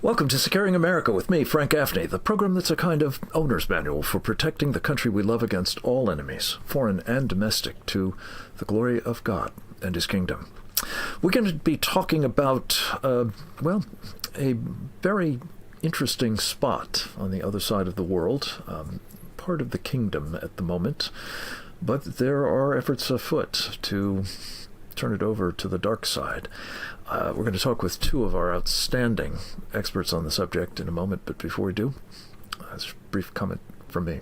Welcome to Securing America with me, Frank Gaffney, the program that's a kind of owner's manual for protecting the country we love against all enemies, foreign and domestic, to the glory of God and His kingdom. We're going to be talking about, a very interesting spot on the other side of the world, part of the kingdom at the moment, but there are efforts afoot to turn it over to the dark side. We're going to talk with two of our outstanding experts on the subject in a moment, but before we do, a brief comment from me.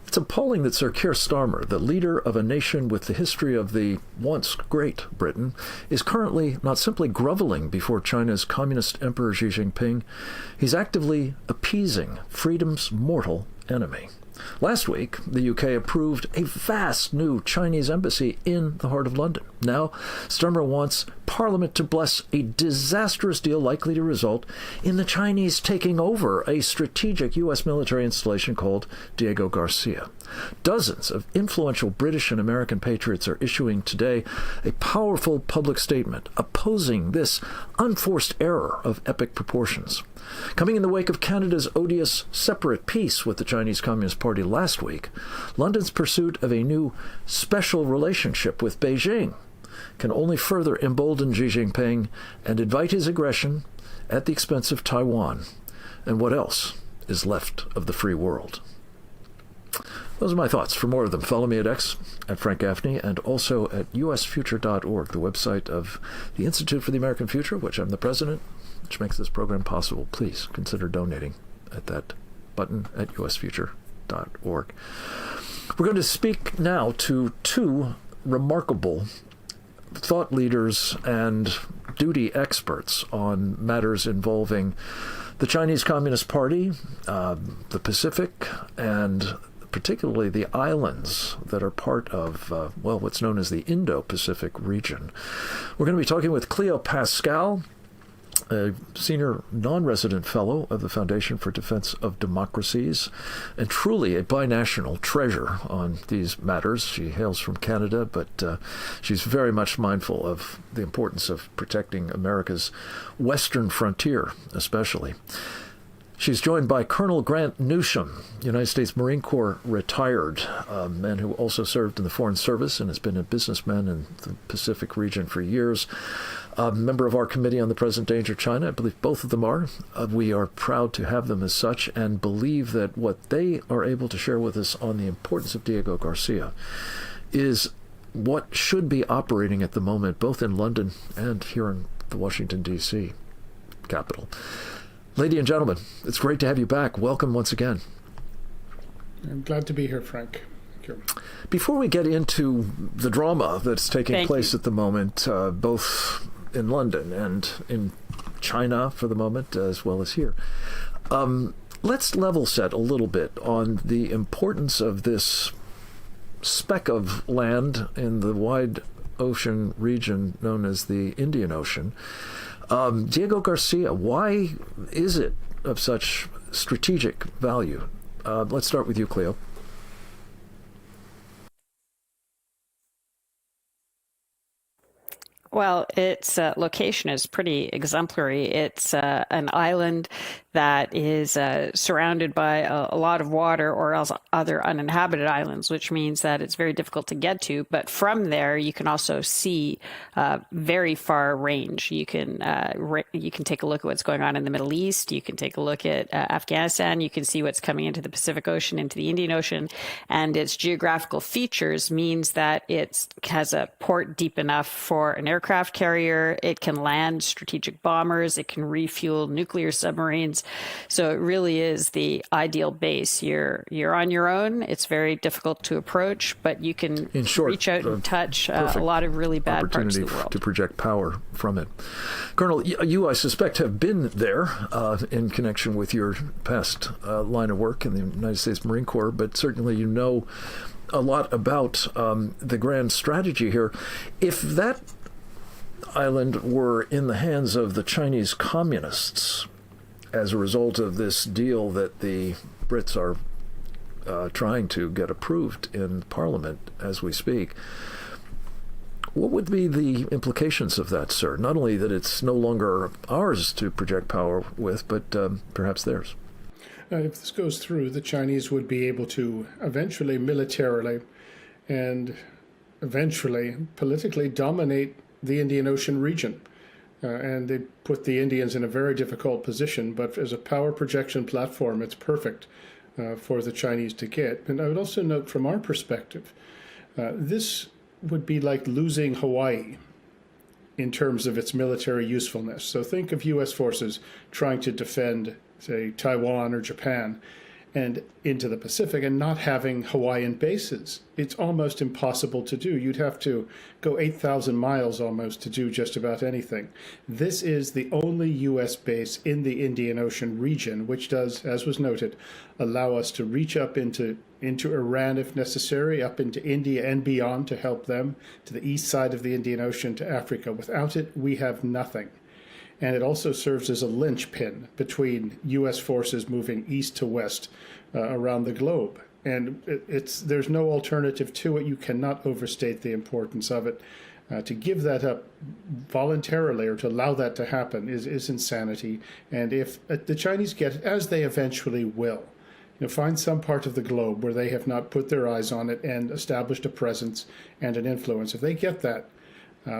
It's appalling that Sir Keir Starmer, the leader of a nation with the history of the once great Britain, is currently not simply groveling before China's communist Emperor Xi Jinping, he's actively appeasing freedom's mortal enemy. Last week, the UK approved a vast new Chinese embassy in the heart of London. Now, Starmer wants Parliament to bless a disastrous deal likely to result in the Chinese taking over a strategic U.S. military installation called Diego Garcia. Dozens of influential British and American patriots are issuing today a powerful public statement opposing this unforced error of epic proportions. Coming in the wake of Canada's odious separate peace with the Chinese Communist Party last week, London's pursuit of a new special relationship with Beijing can only further embolden Xi Jinping and invite his aggression at the expense of Taiwan and what else is left of the free world. Those are my thoughts. For more of them, follow me at X, at Frank Gaffney, and also at usfuture.org, the website of the Institute for the American Future, which I'm the president, which makes this program possible. Please consider donating at that button at usfuture.org. We're going to speak now to two remarkable thought leaders and duty experts on matters involving the Chinese Communist Party, the Pacific, and particularly the islands that are part of, what's known as the Indo-Pacific region. We're going to be talking with Cleo Pascal, a senior non-resident fellow of the Foundation for Defense of Democracies, and truly a binational treasure on these matters. She hails from Canada, but she's very much mindful of the importance of protecting America's western frontier, especially. She's joined by Colonel Grant Newsham, United States Marine Corps retired, a man who also served in the Foreign Service and has been a businessman in the Pacific region for years. A member of our Committee on the Present Danger of China. I believe both of them are. We are proud to have them as such and believe that what they are able to share with us on the importance of Diego Garcia is what should be operating at the moment, both in London and here in the Washington, D.C. capital. Ladies and gentlemen, it's great to have you back. Welcome once again. I'm glad to be here, Frank. Thank you. Before we get into the drama that's taking place at the moment, both in London and in China for the moment, as well as here, let's level set a little bit on the importance of this speck of land in the wide ocean region known as the Indian Ocean. Diego Garcia, why is it of such strategic value? Let's start with you, Cleo. Well, its location is pretty exemplary. It's an island that is surrounded by a lot of water, or else other uninhabited islands, which means that it's very difficult to get to. But from there, you can also see very far range. You can take a look at what's going on in the Middle East. You can take a look at Afghanistan. You can see what's coming into the Pacific Ocean, into the Indian Ocean. And its geographical features means that it has a port deep enough for an aircraft carrier. It can land strategic bombers. It can refuel nuclear submarines. So it really is the ideal base. You're on your own. It's very difficult to approach, but you can reach out and touch a lot of really bad parts of the world. To project power from it. Colonel, you, I suspect, have been there in connection with your past line of work in the United States Marine Corps, but certainly you know a lot about the grand strategy here. If that island were in the hands of the Chinese communists as a result of this deal that the Brits are trying to get approved in Parliament as we speak, What would be the implications of that, sir? Not only that it's no longer ours to project power with, but perhaps theirs. If this goes through, the Chinese would be able to eventually militarily and eventually politically dominate the Indian Ocean region. And they put the Indians in a very difficult position, but as a power projection platform, it's perfect for the Chinese to get. And I would also note from our perspective, this would be like losing Hawaii in terms of its military usefulness. So think of U.S. forces trying to defend, say, Taiwan or Japan and into the Pacific and not having Hawaiian bases. It's almost impossible to do. You'd have to go 8,000 miles almost to do just about anything. This is the only U.S. base in the Indian Ocean region, which does, as was noted, allow us to reach up into Iran if necessary, up into India and beyond to help them, to the east side of the Indian Ocean, to Africa. Without it, we have nothing. And it also serves as a linchpin between U.S. forces moving east to west around the globe. And there's no alternative to it. You cannot overstate the importance of it. To give that up voluntarily or to allow that to happen is insanity. And if the Chinese get it, as they eventually will, find some part of the globe where they have not put their eyes on it and established a presence and an influence, if they get that,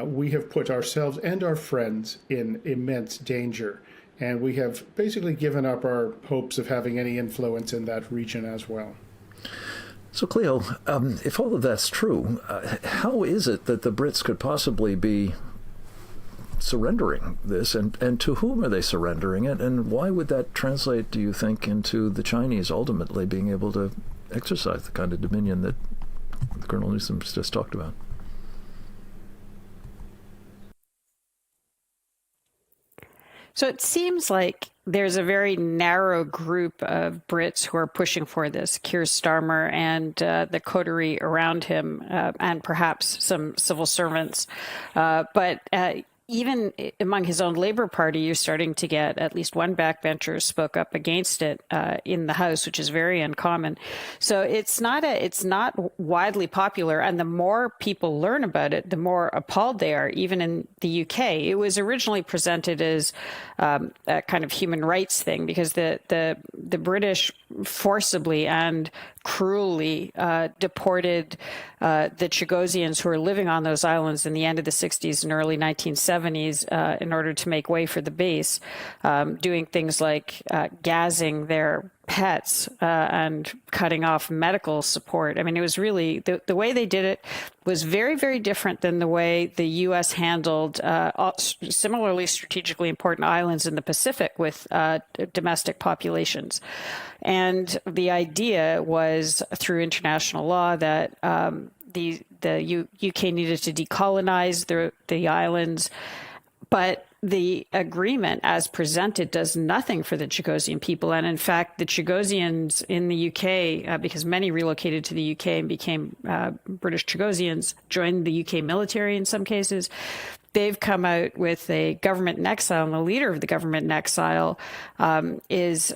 we have put ourselves and our friends in immense danger, and we have basically given up our hopes of having any influence in that region as well. So, Cleo, if all of that's true, how is it that the Brits could possibly be surrendering this, and to whom are they surrendering it, and why would that translate, do you think, into the Chinese ultimately being able to exercise the kind of dominion that Colonel Newsom's just talked about? So it seems like there's a very narrow group of Brits who are pushing for this, Keir Starmer and the coterie around him, and perhaps some civil servants. But even among his own Labour Party, you're starting to get at least one backbencher spoke up against it in the House, which is very uncommon. So it's not widely popular. And the more people learn about it, the more appalled they are, even in the UK. It was originally presented as a kind of human rights thing because the British forcibly and cruelly deported the Chagosians who were living on those islands in the end of the 60s and early 1970s in order to make way for the base, doing things like gassing their pets and cutting off medical support. I mean, it was really, the way they did it was very, very different than the way the U.S. handled similarly strategically important islands in the Pacific with domestic populations. And the idea was through international law that the UK needed to decolonize the islands, but the agreement as presented does nothing for the Chagosian people. And in fact, the Chagosians in the UK, because many relocated to the UK and became British Chagosians, joined the UK military in some cases. They've come out with a government in exile, and the leader of the government in exile is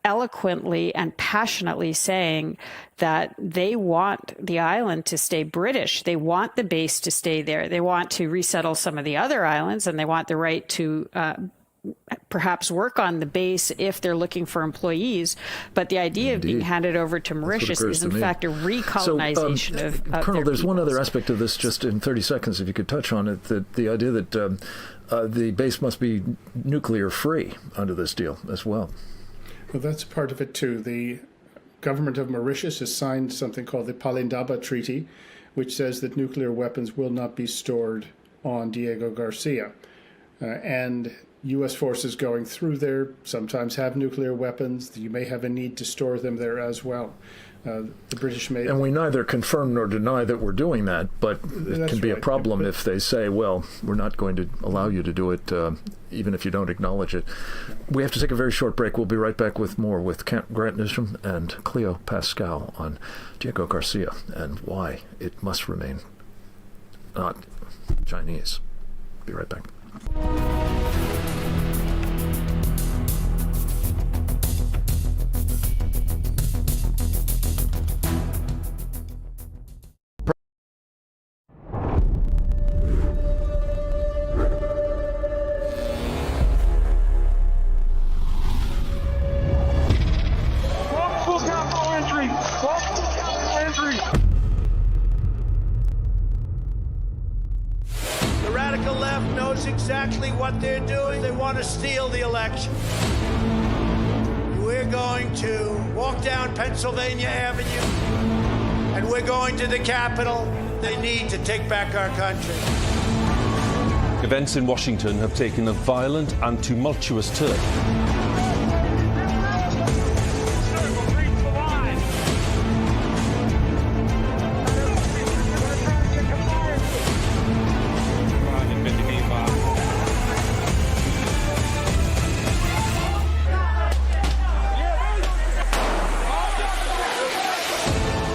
eloquently and passionately saying that they want the island to stay British. They want the base to stay there. They want to resettle some of the other islands, and they want the right to perhaps work on the base if they're looking for employees. But the idea of being handed over to Mauritius is, in fact, a recolonization of Colonel, there's one other peoples. aspect of this, just in 30 seconds, if you could touch on it, that the idea that the base must be nuclear-free under this deal as well. Well, that's part of it, too. The government of Mauritius has signed something called the Palindaba Treaty, which says that nuclear weapons will not be stored on Diego Garcia. And U.S. forces going through there sometimes have nuclear weapons. You may have a need to store them there as well. The British may... And we neither confirm nor deny that we're doing that, but it can be a problem if they say, well, we're not going to allow you to do it, even if you don't acknowledge it. We have to take a very short break. We'll be right back with more with Grant Newsom and Cleo Pascal on Diego Garcia and why it must remain not Chinese. Be right back. seal the election. We're going to walk down Pennsylvania Avenue, and we're going to the Capitol. They need to take back our country. Events in Washington have taken a violent and tumultuous turn.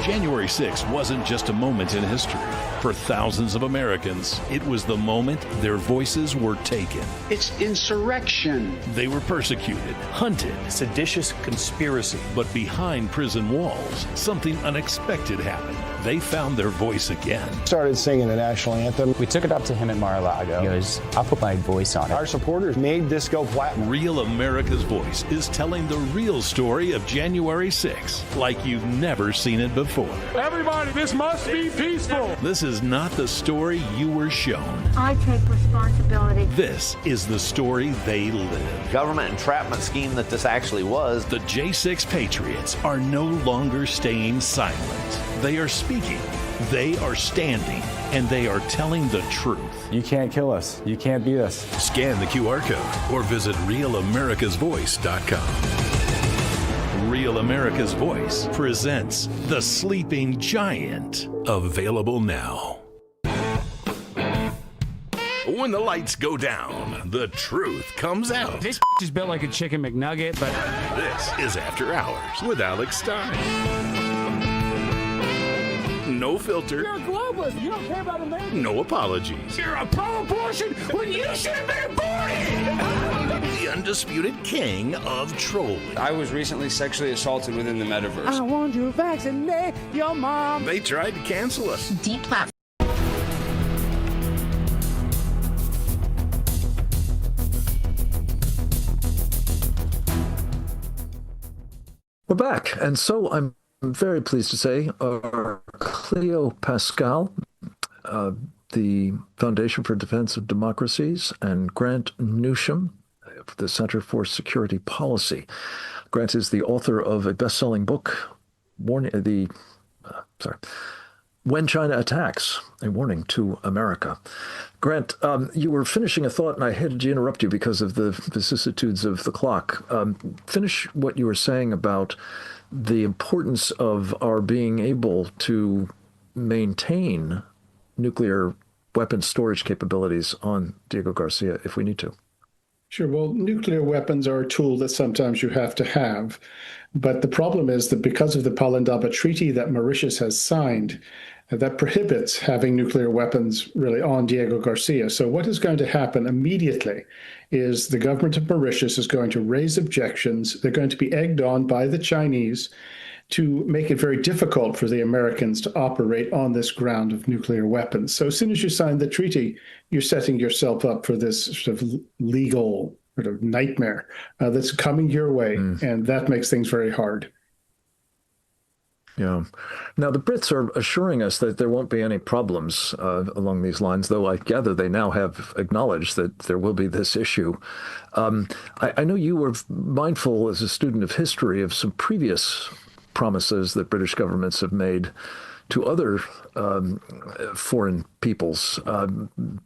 January 6th wasn't just a moment in history. For thousands of Americans, it was the moment their voices were taken. It's insurrection. They were persecuted, hunted. Seditious conspiracy. But behind prison walls, something unexpected happened. They found their voice again. Started singing the national anthem. We took it up to him at Mar-a-Lago. He goes, I'll put my voice on it. Our supporters made this go platinum. Real America's Voice is telling the real story of January 6th like you've never seen it before. Everybody, this must be peaceful. This is not the story you were shown. I take responsibility. This is the story they live. Government entrapment scheme that this actually was. The J6 Patriots are no longer staying silent. They are speaking, they are standing, and they are telling the truth. You can't kill us. You can't beat us. Scan the QR code or visit realamericasvoice.com. Real America's Voice presents The Sleeping Giant. Available now. When the lights go down, the truth comes out. This is built like a chicken McNugget, but... This is After Hours with Alex Stein. No filter. You're a globalist. You don't care about America. No apologies. You're a pro-abortion when you should have been aborted. The undisputed king of trolling. I was recently sexually assaulted within the metaverse. I want you to vaccinate your mom. They tried to cancel us. Deep platform. We're back, and so I'm very pleased to say our Cleo Pascal, the Foundation for Defense of Democracies, and Grant Newsham, of the Center for Security Policy. Grant is the author of a best-selling book, When China Attacks, a Warning to America. Grant, you were finishing a thought, and I had to interrupt you because of the vicissitudes of the clock. Finish what you were saying about the importance of our being able to maintain nuclear weapon storage capabilities on Diego Garcia if we need to. Sure. Well, nuclear weapons are a tool that sometimes you have to have. But the problem is that because of the Palindaba Treaty that Mauritius has signed, that prohibits having nuclear weapons really on Diego Garcia. So what is going to happen immediately is the government of Mauritius is going to raise objections. They're going to be egged on by the Chinese to make it very difficult for the Americans to operate on this ground of nuclear weapons. So as soon as you sign the treaty, you're setting yourself up for this sort of legal sort of nightmare that's coming your way, and that makes things very hard. Yeah. Now, the Brits are assuring us that there won't be any problems along these lines, though I gather they now have acknowledged that there will be this issue. I know you were mindful as a student of history of some previous promises that British governments have made to other foreign peoples.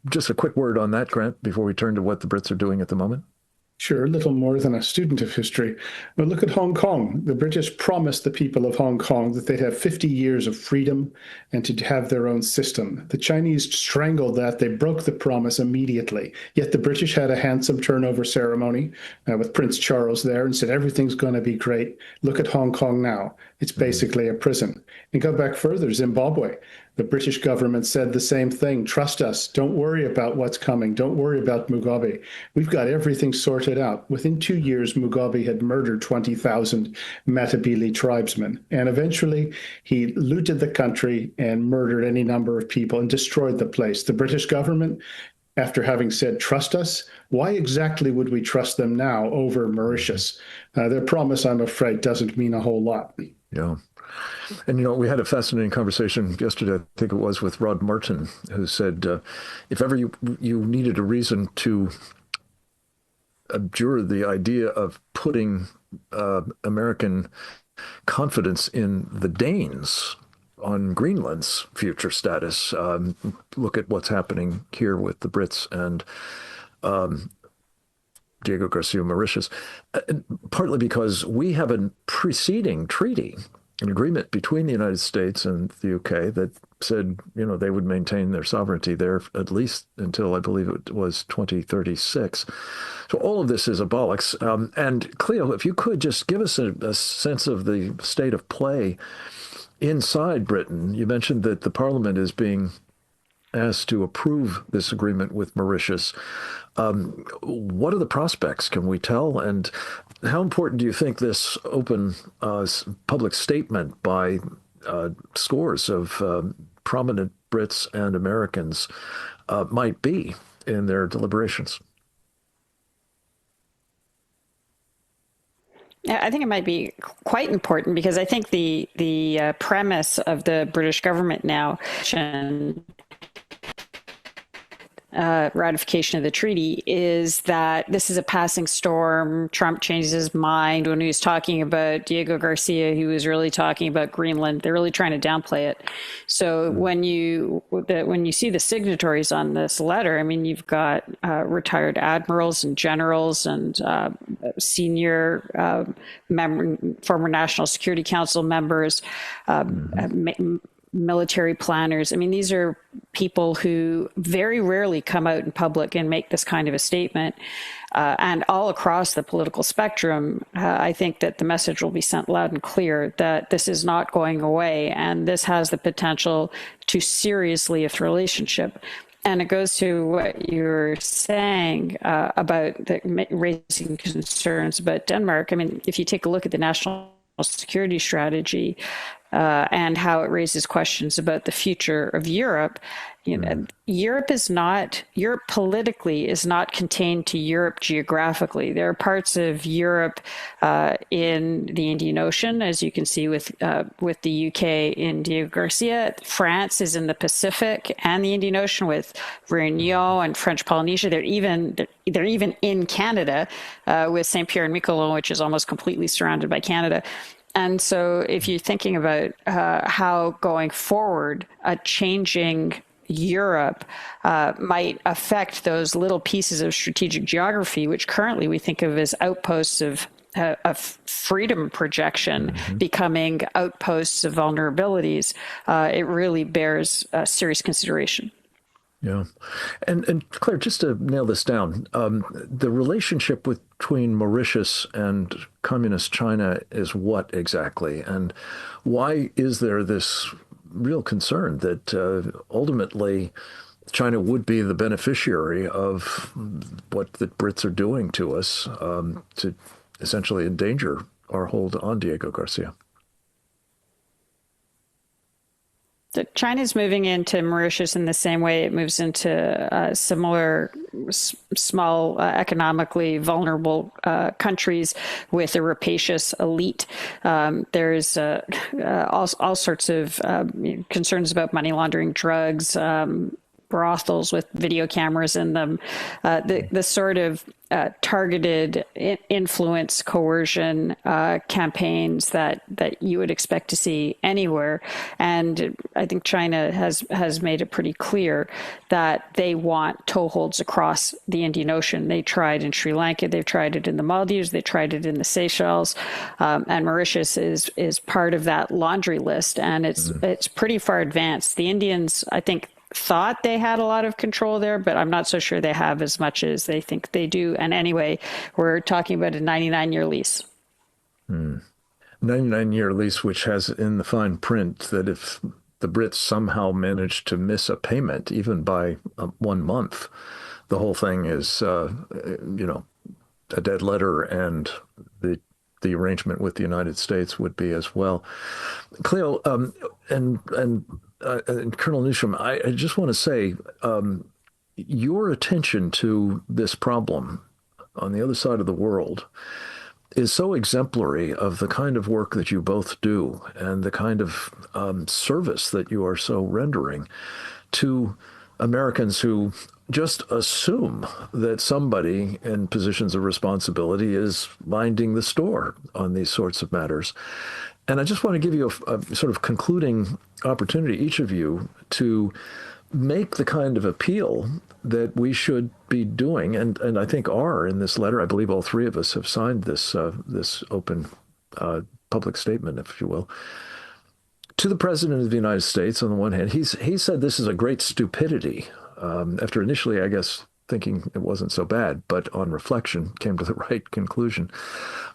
Just a quick word on that, Grant, before we turn to what the Brits are doing at the moment. Sure, a little more than a student of history. But look at Hong Kong. The British promised the people of Hong Kong that they'd have 50 years of freedom and to have their own system. The Chinese strangled that. They broke the promise immediately. Yet the British had a handsome turnover ceremony with Prince Charles there and said, everything's going to be great. Look at Hong Kong now. It's basically a prison. And go back further, Zimbabwe. The British government said the same thing. Trust us. Don't worry about what's coming. Don't worry about Mugabe. We've got everything sorted out. Within 2 years, Mugabe had murdered 20,000 Matabele tribesmen. And eventually, he looted the country and murdered any number of people and destroyed the place. The British government, after having said, trust us, why exactly would we trust them now over Mauritius? Their promise, I'm afraid, doesn't mean a whole lot. Yeah. And, we had a fascinating conversation yesterday, I think it was, with Rod Martin, who said, if ever you needed a reason to abjure the idea of putting American confidence in the Danes on Greenland's future status. Look at what's happening here with the Brits and Diego Garcia, Mauritius, partly because we have a preceding treaty, an agreement between the United States and the UK that said, they would maintain their sovereignty there at least until I believe it was 2036. So all of this is a bollocks. And Cleo, if you could just give us a sense of the state of play inside Britain. You mentioned that the Parliament is being asked to approve this agreement with Mauritius. What are the prospects, can we tell? And how important do you think this open public statement by scores of prominent Brits and Americans might be in their deliberations? I think it might be quite important because I think the premise of the British government now ratification of the treaty is that this is a passing storm. Trump changes his mind. When he was talking about Diego Garcia, he was really talking about Greenland. They're really trying to downplay it. So when you see the signatories on this letter, I mean, you've got retired admirals and generals and senior former National Security Council members, military planners. I mean, these are people who very rarely come out in public and make this kind of a statement. And all across the political spectrum, I think that the message will be sent loud and clear that this is not going away. And this has the potential to seriously affect the relationship. And it goes to what you're saying about raising concerns about Denmark. I mean, if you take a look at the national security strategy and how it raises questions about the future of Europe, Europe politically is not contained to Europe geographically. There are parts of Europe in the Indian Ocean, as you can see with the UK in Diego Garcia. France is in the Pacific and the Indian Ocean with Réunion and French Polynesia. They're even in Canada with Saint Pierre and Miquelon, which is almost completely surrounded by Canada. And so if you're thinking about how going forward, a changing Europe might affect those little pieces of strategic geography, which currently we think of as outposts of freedom projection, becoming outposts of vulnerabilities, it really bears serious consideration. Yeah. And Claire, just to nail this down, the relationship between Mauritius and communist China is what exactly? And why is there this real concern that ultimately China would be the beneficiary of what the Brits are doing to us to essentially endanger our hold on Diego Garcia? China's moving into Mauritius in the same way it moves into similar small, economically vulnerable countries with a rapacious elite. There's all sorts of concerns about money laundering, drugs, brothels with video cameras in them, the sort of targeted influence, coercion campaigns that you would expect to see anywhere. And I think China has made it pretty clear that they want toeholds across the Indian Ocean. They tried in Sri Lanka, they've tried it in the Maldives, they tried it in the Seychelles, and Mauritius is part of that laundry list. And it's pretty far advanced. The Indians, I think, thought they had a lot of control there, but I'm not so sure they have as much as they think they do. And anyway, we're talking about a 99-year lease. 99-year lease, which has in the fine print that if the Brits somehow manage to miss a payment, even by 1 month, the whole thing is, a dead letter, and the arrangement with the United States would be as well. Cleo, and Colonel Newsham, I just want to say your attention to this problem on the other side of the world is so exemplary of the kind of work that you both do and the kind of service that you are so rendering to Americans who just assume that somebody in positions of responsibility is minding the store on these sorts of matters. And I just want to give you a sort of concluding opportunity, each of you, to make the kind of appeal that we should be doing, and I think are in this letter. I believe all three of us have signed this this open public statement, if you will, to the President of the United States. On the one hand, he said this is a great stupidity, after initially, I guess, thinking it wasn't so bad, but on reflection came to the right conclusion.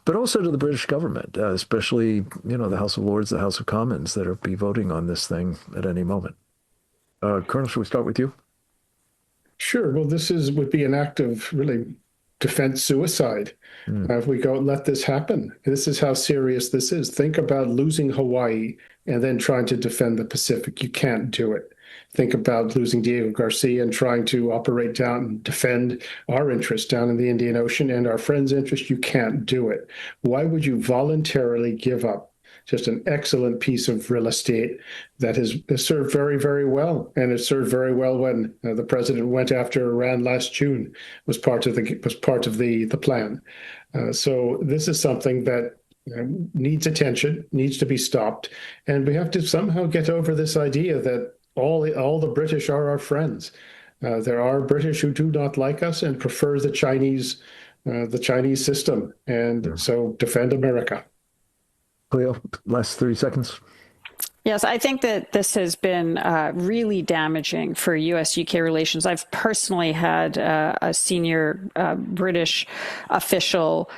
But also to the British government, especially, the House of Lords, the House of Commons, that will be voting on this thing at any moment. Colonel, should we start with you? Sure. Well, this would be an act of really defense suicide if we go and let this happen. This is how serious this is. Think about losing Hawaii and then trying to defend the Pacific. You can't do it. Think about losing Diego Garcia and trying to operate down and defend our interests down in the Indian Ocean and our friends' interests. You can't do it. Why would you voluntarily give up just an excellent piece of real estate that has served very, very well? And it served very well when the president went after Iran last June. Was part of the plan. So this is something that needs attention, needs to be stopped, and we have to somehow get over this idea that all the British are our friends. There are British who do not like us and prefer the Chinese system, and so defend America. Cleo, last 30 seconds. Yes, I think that this has been really damaging for U.S.-UK relations. I've personally had a senior British official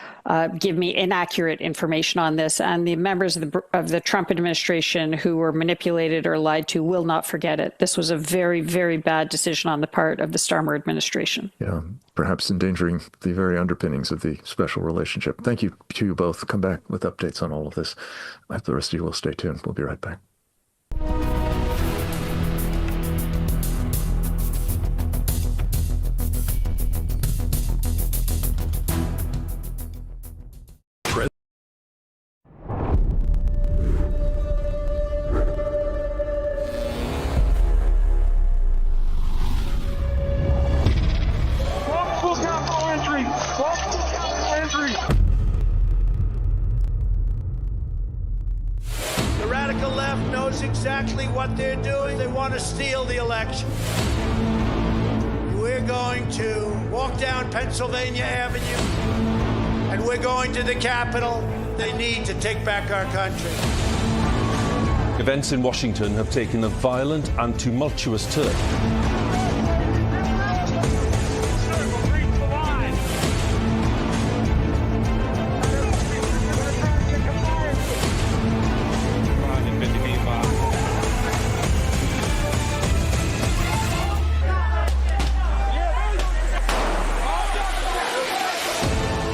give me inaccurate information on this, and the members of the Trump administration who were manipulated or lied to will not forget it. This was a very, very bad decision on the part of the Starmer administration. Yeah, perhaps endangering the very underpinnings of the special relationship. Thank you to you both. Come back with updates on all of this. I hope the rest of you will stay tuned. We'll be right back. Exactly what they're doing. They want to steal the election. We're going to walk down Pennsylvania Avenue, and we're going to the Capitol. They need to take back our country. Events in Washington have taken a violent and tumultuous turn.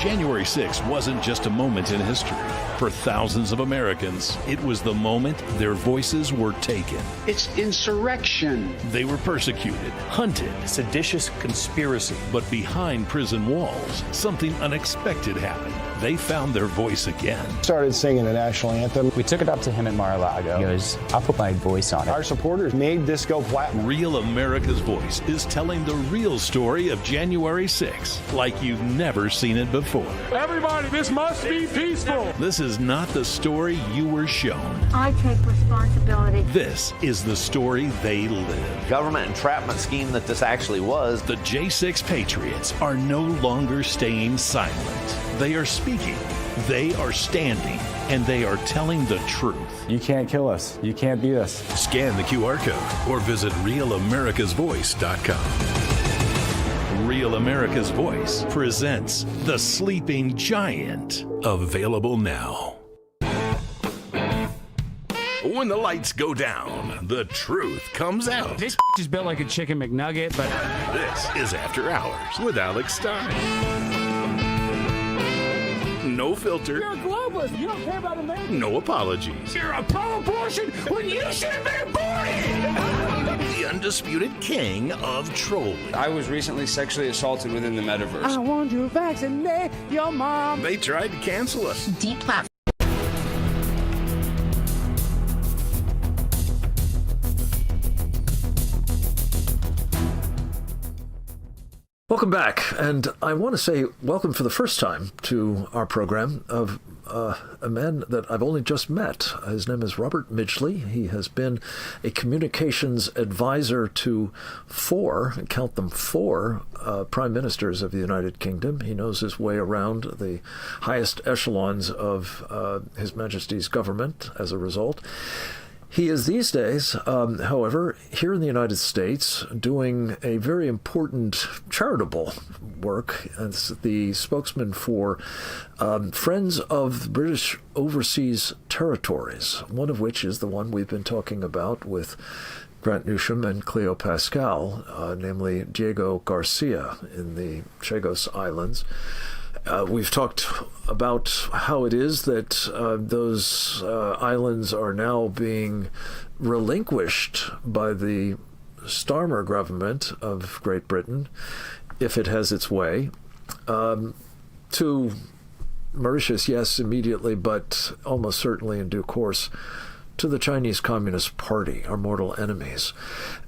January 6th wasn't just a moment in history. For thousands of Americans, it was the moment their voices were taken. It's insurrection. They were persecuted, hunted. Seditious conspiracy. But behind prison walls, something unexpected happened. They found their voice again. Started singing the national anthem. We took it up to him at Mar-a-Lago. He goes, I'll put my voice on it. Our supporters made this go platinum. Real America's Voice is telling the real story of January 6th like you've never seen it before. Everybody, this must be peaceful. This is not the story you were shown. I take responsibility. This is the story they live. Government entrapment scheme that this actually was. The J6 Patriots are no longer staying silent. They are speaking, they are standing, and they are telling the truth. You can't kill us. You can't beat us. Scan the QR code or visit realamericasvoice.com. Real America's Voice presents The Sleeping Giant. Available now. When the lights go down, the truth comes out. This is built like a chicken McNugget, but... This is After Hours with Alex Stein. No filter. You're a globalist. You don't care about America. No apologies. You're a pro-abortion when you should have been aborted. The undisputed king of trolling. I was recently sexually assaulted within the metaverse. I want to vaccinate your mom. They tried to cancel us. Deep platform. Welcome back, and I want to say welcome for the first time to our program of a man that I've only just met. His name is Robert Midgley. He has been a communications advisor to four prime ministers of the United Kingdom. He knows his way around the highest echelons of His Majesty's government as a result. He is these days, however, here in the United States doing a very important charitable work as the spokesman for Friends of the British Overseas Territories, one of which is the one we've been talking about with Grant Newsham and Cleo Pascal, namely Diego Garcia in the Chagos Islands. We've talked about how it is that those islands are now being relinquished by the Starmer government of Great Britain, if it has its way, to Mauritius, yes, immediately, but almost certainly in due course, to the Chinese Communist Party, our mortal enemies.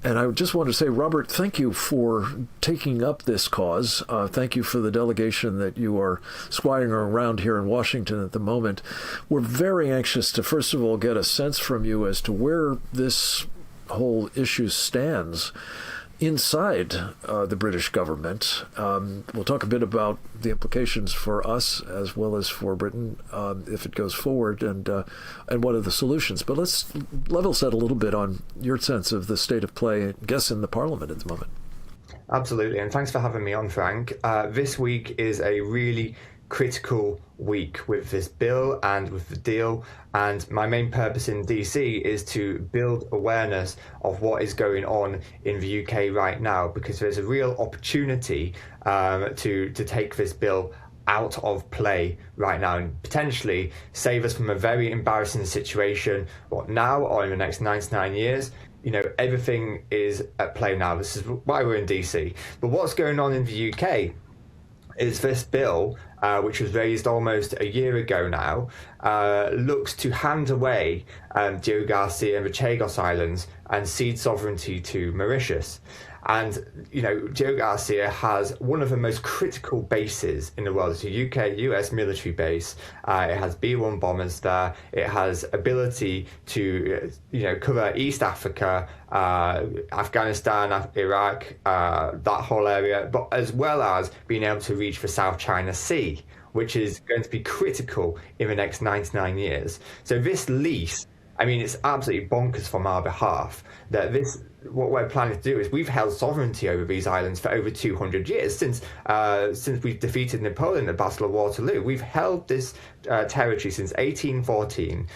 And I just want to say, Robert, thank you for taking up this cause. Thank you for the delegation that you are squatting around here in Washington at the moment. We're very anxious to, first of all, get a sense from you as to where this whole issue stands inside the British government. We'll talk a bit about the implications for us as well as for Britain if it goes forward, and what are the solutions. But let's level set a little bit on your sense of the state of play, I guess, in the Parliament at the moment. Absolutely, and thanks for having me on, Frank. This week is a really critical week with this bill and with the deal, and my main purpose in DC is to build awareness of what is going on in the UK right now, because there's a real opportunity to take this bill out of play right now and potentially save us from a very embarrassing situation, what now or in the next 99 years. You know, everything is at play now. This is why we're in DC. But what's going on in the UK is this bill, which was raised almost a year ago now, looks to hand away Diego Garcia and the Chagos Islands and cede sovereignty to Mauritius. And, you know, Diego Garcia has one of the most critical bases in the world. It's a UK-US military base. It has B-1 bombers there. It has ability to, cover East Africa, Afghanistan, Iraq, that whole area, but as well as being able to reach the South China Sea, which is going to be critical in the next 99 years. So this lease, I mean, it's absolutely bonkers from our behalf that what we're planning to do is we've held sovereignty over these islands for over 200 years since we've defeated Napoleon at the Battle of Waterloo. We've held this territory since 1814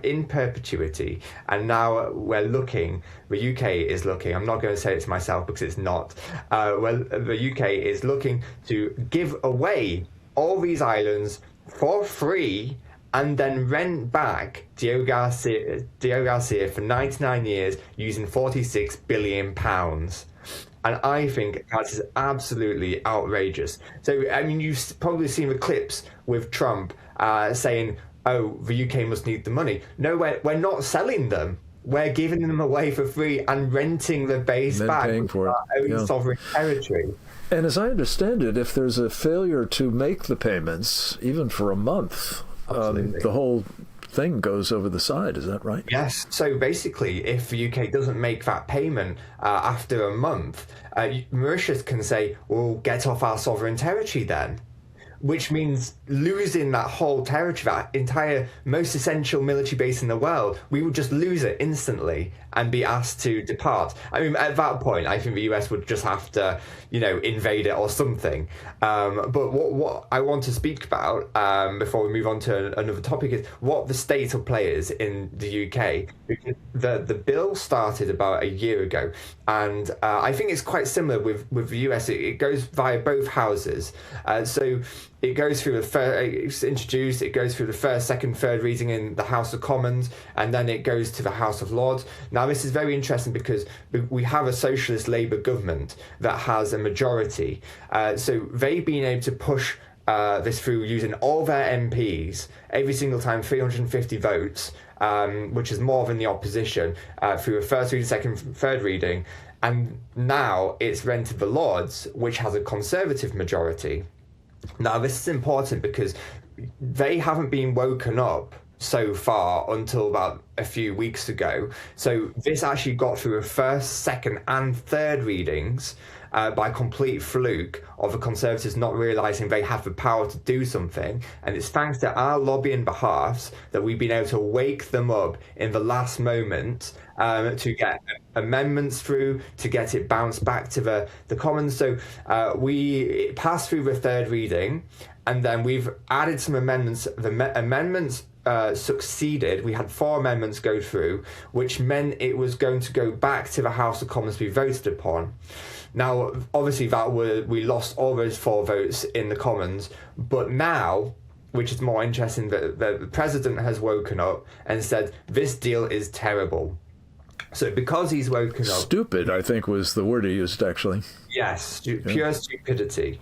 in perpetuity, and now the UK is looking, I'm not going to say it to myself because it's not, the UK is looking to give away all these islands for free and then rent back Diego Garcia for 99 years using £46 billion. And I think that is absolutely outrageous. So, I mean, you've probably seen the clips with Trump saying, oh, the UK must need the money. No, we're not selling them. We're giving them away for free and renting the base back for our own sovereign territory. And as I understand it, if there's a failure to make the payments, even for a month, the whole thing goes over the side. Is that right? Yes. So basically, if the UK doesn't make that payment after a month, Mauritius can say, well, get off our sovereign territory then. Which means losing that whole territory, that entire most essential military base in the world. We would just lose it instantly and be asked to depart. I mean, at that point, I think the US would just have to, invade it or something. But what I want to speak about before we move on to another topic is what the state of play is in the UK. Because the bill started about a year ago, and I think it's quite similar with the US. It goes via both houses. So it goes through it's introduced, it goes through the first, second, third reading in the House of Commons, and then it goes to the House of Lords. Now, this is very interesting because we have a socialist Labour government that has a majority. So they've been able to push this through using all their MPs, every single time 350 votes, which is more than the opposition, through a first reading, second, third reading. and now it's went to the Lords, which has a Conservative majority. Now, this is important because they haven't been woken up so far until about a few weeks ago. So this actually got through a first, second and third readings by complete fluke of the Conservatives not realising they have the power to do something. And it's thanks to our lobbying behalves that we've been able to wake them up in the last moment to get amendments through, to get it bounced back to the Commons. So we passed through the third reading, and then we've added some amendments. The amendments succeeded. We had 4 amendments go through, which meant it was going to go back to the House of Commons to be voted upon. Now, obviously, we lost all those 4 votes in the Commons, but now, which is more interesting, the President has woken up and said, this deal is terrible. So because he's woken up... Stupid, I think, was the word he used, actually. Yes, pure stupidity.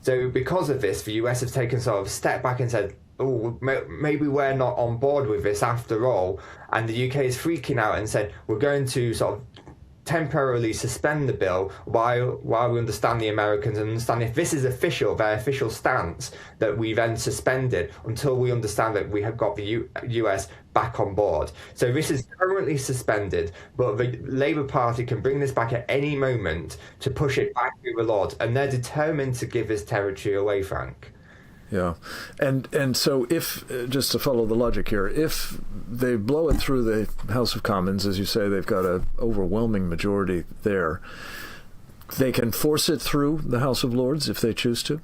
So because of this, the US have taken sort of a step back and said, oh, maybe we're not on board with this after all. And the UK is freaking out and said, we're going to sort of temporarily suspend the bill while we understand the Americans and understand if this is official, their official stance, that we then suspend it until we understand that we have got the US back on board. So this is currently suspended, but the Labour Party can bring this back at any moment to push it back through the Lords, and they're determined to give this territory away, Frank. Yeah. And so if, just to follow the logic here, if they blow it through the House of Commons, as you say, they've got an overwhelming majority there, they can force it through the House of Lords if they choose to?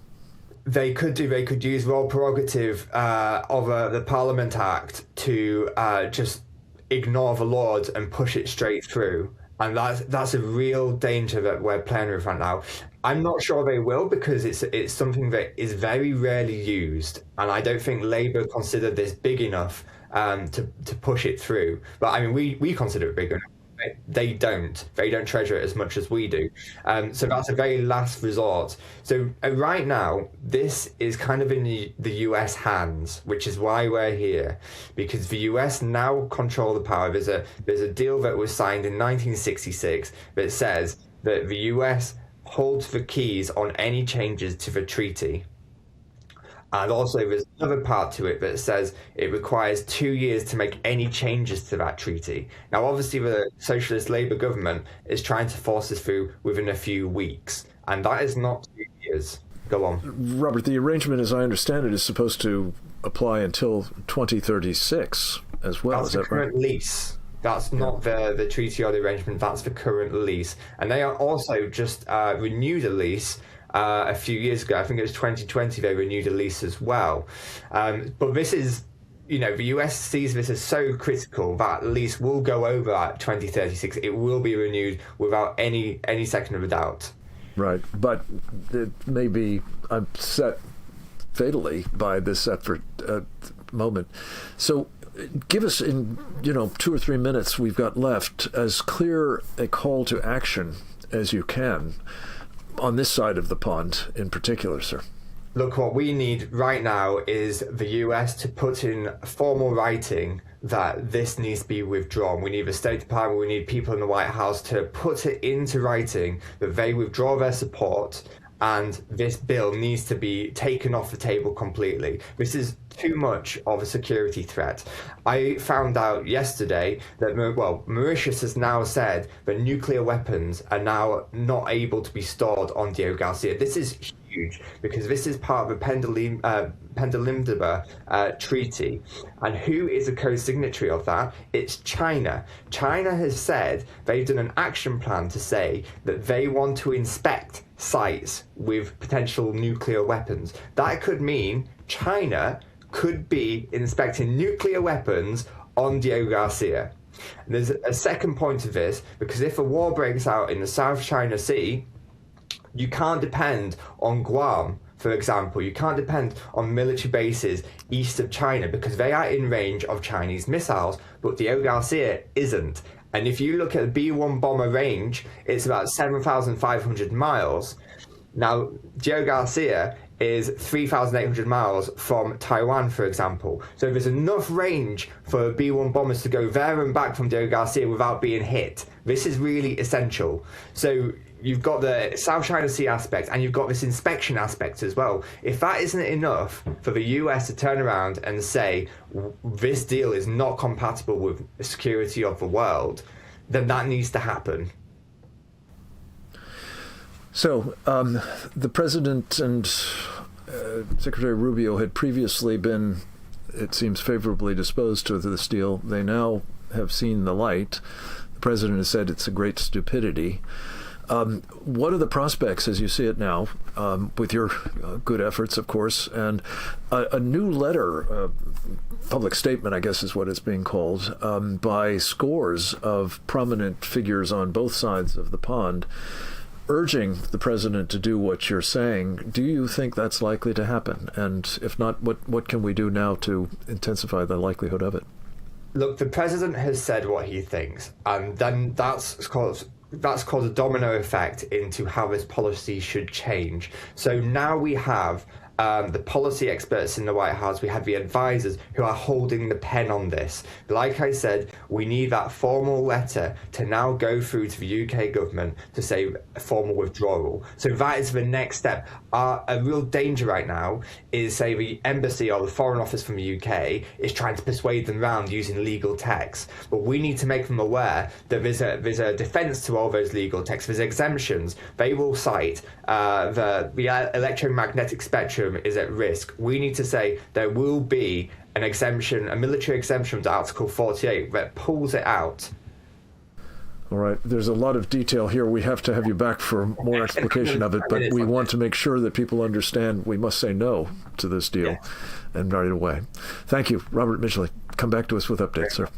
They could do. They could use royal prerogative of the Parliament Act to just ignore the Lords and push it straight through. And that's a real danger that we're playing with right now. I'm not sure they will, because it's something that is very rarely used, and I don't think Labour consider this big enough to push it through. But I mean, we consider it big enough. They don't. They don't treasure it as much as we do. So that's a very last resort. So right now, this is kind of in the US hands, which is why we're here, because the US now control the power. There's a deal that was signed in 1966 that says that the US holds the keys on any changes to the treaty. And also there's another part to it that says it requires 2 years to make any changes to that treaty. Now, obviously, the Socialist Labour government is trying to force this through within a few weeks, and that is not 2 years. Go on. Robert, the arrangement, as I understand it, is supposed to apply until 2036 as well. That's is the that right? current lease. That's not the treaty or the arrangement, that's the current lease. And they are also just renewed a lease a few years ago. I think it was 2020 they renewed a lease as well. But this is, the US sees this as so critical that lease will go over at 2036. It will be renewed without any second of a doubt. Right, but it may be upset fatally by this effort moment. So give us, in 2 or 3 minutes we've got left, as clear a call to action as you can on this side of the pond in particular, sir. Look, what we need right now is the US to put in formal writing that this needs to be withdrawn. We need the State Department, we need people in the White House to put it into writing that they withdraw their support, and this bill needs to be taken off the table completely. This is too much of a security threat. I found out yesterday that, Mauritius has now said that nuclear weapons are now not able to be stored on Diego Garcia. This is huge, because this is part of the Pendalimdaba Treaty. And who is a co-signatory of that? It's China. China has said they've done an action plan to say that they want to inspect sites with potential nuclear weapons. That could mean China could be inspecting nuclear weapons on Diego Garcia. And there's a second point of this, because if a war breaks out in the South China Sea, you can't depend on Guam, for example. You can't depend on military bases east of China, because they are in range of Chinese missiles, but Diego Garcia isn't. And if you look at the B-1 bomber range, it's about 7,500 miles. Now, Diego Garcia is 3,800 miles from Taiwan, for example. So there's enough range for B-1 bombers to go there and back from Diego Garcia without being hit. This is really essential. So you've got the South China Sea aspect, and you've got this inspection aspect as well. If that isn't enough for the US to turn around and say this deal is not compatible with the security of the world, then that needs to happen. So the president and Secretary Rubio had previously been, it seems, favorably disposed to this deal. They now have seen the light. The president has said it's a great stupidity. What are the prospects as you see it now, with your good efforts, of course, and a new letter, public statement, I guess is what it's being called, by scores of prominent figures on both sides of the pond, urging the president to do what you're saying? Do you think that's likely to happen? And if not, what can we do now to intensify the likelihood of it? Look, the president has said what he thinks, and then that's caused a domino effect into how this policy should change. So now we have the policy experts in the White House, we have the advisors who are holding the pen on this. Like I said, we need that formal letter to now go through to the UK government to say a formal withdrawal. So that is the next step. A real danger right now is, say, the embassy or the foreign office from the UK is trying to persuade them around using legal text. But we need to make them aware that there's a defence to all those legal texts. There's exemptions. They will cite the electromagnetic spectrum is at risk. We need to say there will be an exemption, a military exemption to Article 48 that pulls it out. All right. There's a lot of detail here. We have to have you back for more explication of it, but we want to make sure that people understand we must say no to this deal, and right away. Thank you, Robert Midgley. Come back to us with updates, sir.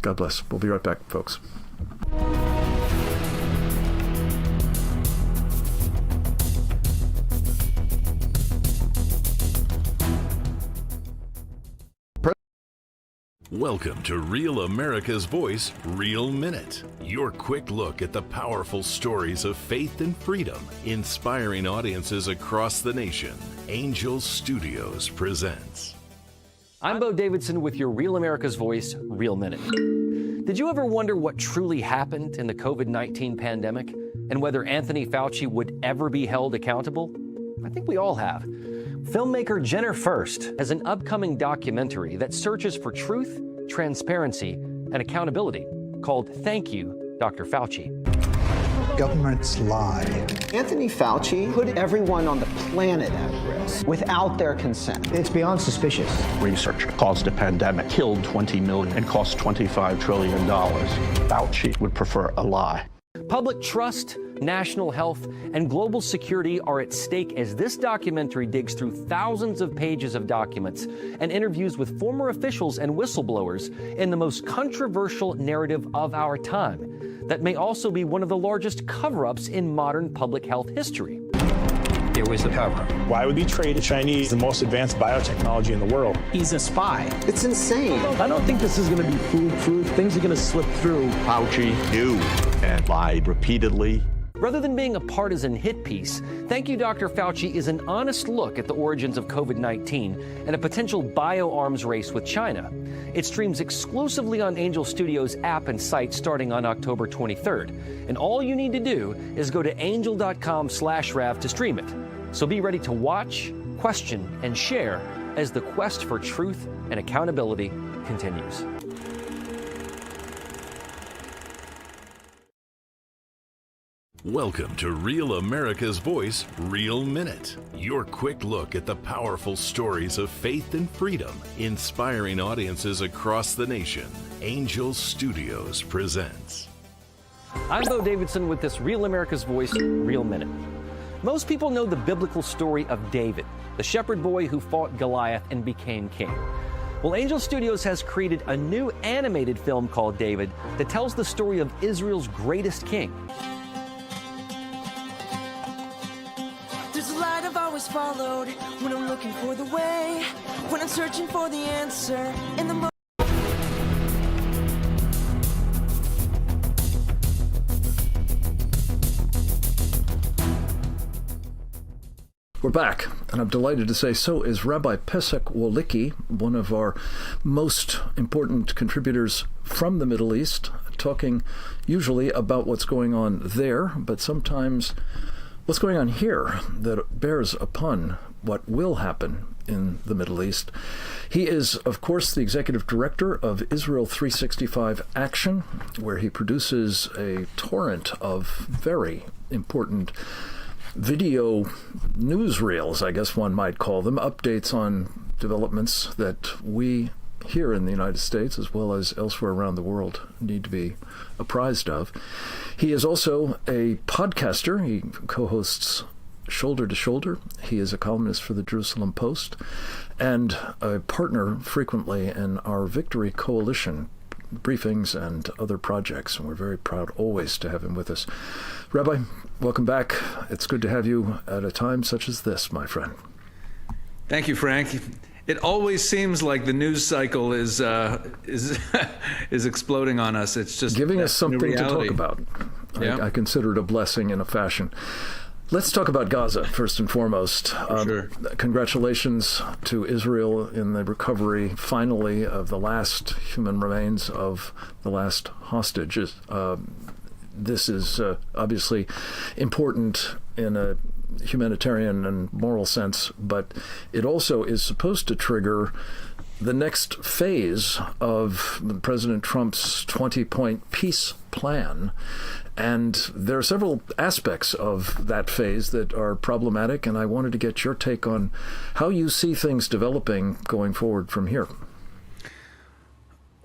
God bless. We'll be right back, folks. Welcome to Real America's Voice, Real Minute. Your quick look at the powerful stories of faith and freedom, inspiring audiences across the nation. Angel Studios presents. I'm Bo Davidson with your Real America's Voice, Real Minute. Did you ever wonder what truly happened in the COVID-19 pandemic and whether Anthony Fauci would ever be held accountable? I think we all have. Filmmaker Jenner First has an upcoming documentary that searches for truth, transparency, and accountability called Thank You, Dr. Fauci. Governments lie. Anthony Fauci put everyone on the planet at risk without their consent. It's beyond suspicious. Research caused a pandemic, killed 20 million, and cost $25 trillion. Fauci would prefer a lie. Public trust, national health, and global security are at stake as this documentary digs through thousands of pages of documents and interviews with former officials and whistleblowers in the most controversial narrative of our time that may also be one of the largest cover-ups in modern public health history. There was a cover-up. Why would we trade the Chinese the most advanced biotechnology in the world? He's a spy. It's insane. I don't think this is going to be foolproof. Things are going to slip through. Fauci knew and lied repeatedly. Rather than being a partisan hit piece, Thank You, Dr. Fauci is an honest look at the origins of COVID-19 and a potential bioarms race with China. It streams exclusively on Angel Studios app and site starting on October 23rd. And all you need to do is go to angel.com/Rav to stream it. So be ready to watch, question, and share as the quest for truth and accountability continues. Welcome to Real America's Voice, Real Minute. Your quick look at the powerful stories of faith and freedom, inspiring audiences across the nation. Angel Studios presents. I'm Bo Davidson with this Real America's Voice, Real Minute. Most people know the biblical story of David, the shepherd boy who fought Goliath and became king. Well, Angel Studios has created a new animated film called David that tells the story of Israel's greatest king. Followed when I'm looking for the way, when I'm searching for the answer in the We're back, and I'm delighted to say so is Rabbi Pesach Wolicki, one of our most important contributors from the Middle East, talking usually about what's going on there, but sometimes what's going on here that bears upon what will happen in the Middle East. He is, of course, the executive director of Israel 365 Action, where he produces a torrent of very important video newsreels, I guess one might call them, updates on developments that we here in the United States, as well as elsewhere around the world, need to be apprised of. He is also a podcaster. He co-hosts Shoulder to Shoulder. He is a columnist for the Jerusalem Post and a partner frequently in our Victory Coalition briefings and other projects, and we're very proud always to have him with us. Rabbi, welcome back. It's good to have you at a time such as this, my friend. Thank you, Frank. It always seems like the news cycle is exploding on us. It's just giving us something to talk about. Yeah. I consider it a blessing in a fashion. Let's talk about Gaza first and foremost. Sure. Congratulations to Israel in the recovery, finally, of the last human remains of the last hostages. This is obviously important in a humanitarian and moral sense, but it also is supposed to trigger the next phase of President Trump's 20-point peace plan. And there are several aspects of that phase that are problematic, and I wanted to get your take on how you see things developing going forward from here.